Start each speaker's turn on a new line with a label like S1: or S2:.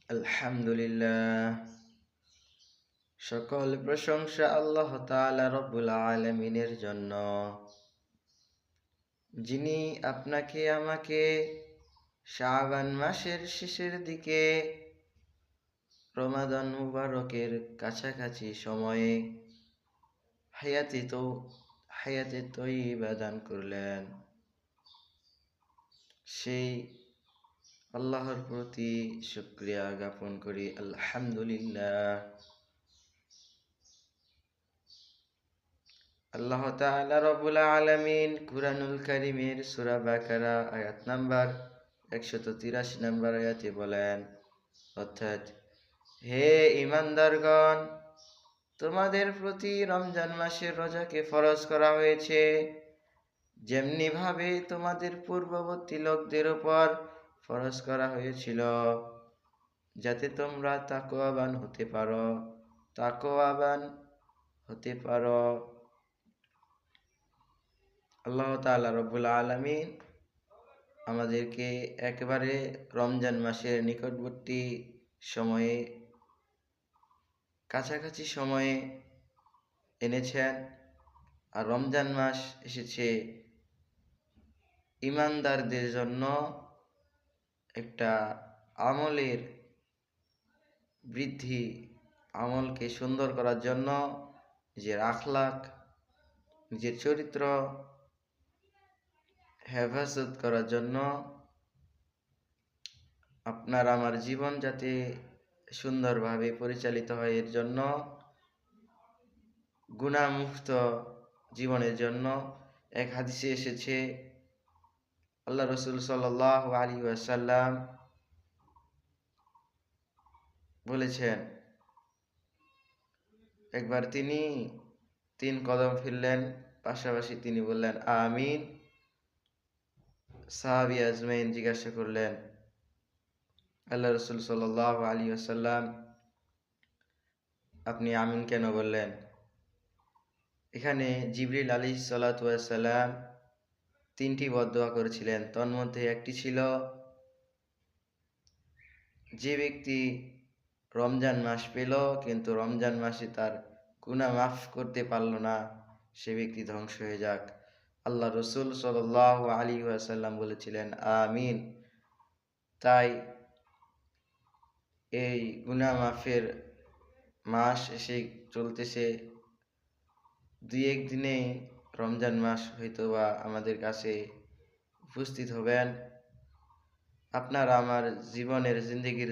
S1: আলহামদুলিল্লাহ, সকল প্রশংসা আল্লাহ তাআলা রব্বুল আলামিনের জন্য, যিনি আপনাকে আমাকে শাবান মাসের শেষের দিকে রমাদান মুবারকের কাছাকাছি সময়ে হায়াতে তয়্যিবা দান করলেন। সেই আল্লাহর প্রতি শুকরিয়া জ্ঞাপন করি, আলহামদুলিল্লাহ। আল্লাহ তাআলা রব্বুল আলামিন কুরআনুল কারীমের সূরা বাকারা আয়াত নাম্বার 183 নম্বর আয়াতে বলেন, অর্থাৎ, হে ঈমানদারগণ, তোমাদের প্রতি রমজান মাসের রোজাকে ফরজ করা হয়েছে, যেমনি ভাবে তোমাদের পূর্ববর্তী লোকদের উপর ফরজ করা হয়েছিল, যাতে তোমরা তাকওয়াবান হতে পারো। আল্লাহ তাআলা রব্বুল আলামিন আমাদেরকে একবারে রমজান মাসের নিকটবর্তী সময়ে, কাছাকাছি সময়ে এনেছেন। আর রমজান মাস এসেছে ঈমানদারদের জন্য একটা আমলের বৃদ্ধি, আমলকে সুন্দর করার জন্য, নিজের আখলাক, নিজের চরিত্র হেফাজত করার জন্য, আপনার আমার জীবন যাতে সুন্দরভাবে পরিচালিত হয় এর জন্য, গুনাহমুক্ত জীবনের জন্য। এক হাদিসে এসেছে, আল্লাহ রাসূল সাল্লাল্লাহু আলাইহি ওয়াসাল্লাম বলেছেন, একবার তিনি 3 কদম ফেললেন, পাশাপাশি তিনি বললেন আমিন। সাহাবী আজমাইন জিজ্ঞাসা করলেন, আল্লাহ রাসূল সাল্লাল্লাহু আলাইহি ওয়াসাল্লাম, আপনি আমিন কেন বললেন? এখানে জিবরিল আলাইহিস সালাতু ওয়াস সালাম 3টি বদদোয়া করেছিলেন। তন্মধ্যে একটি ছিল, যে ব্যক্তি রমজান মাস পেল কিন্তু রমজান মাসে তার গুনাহ মাফ করতে পারল না, সে ব্যক্তি ধ্বংস হয়ে যাক। আল্লাহ রাসূল সাল্লাল্লাহু আলাইহি ওয়াসাল্লাম বলেছিলেন আমিন। তাই এই গুনাহ মাফের মাস এসে চলতেছে, 2-1 দিনেই রমজান মাস হয়তোবা আমাদের কাছে উপস্থিত হবেন। আপনার আমার জীবনের জিন্দেগির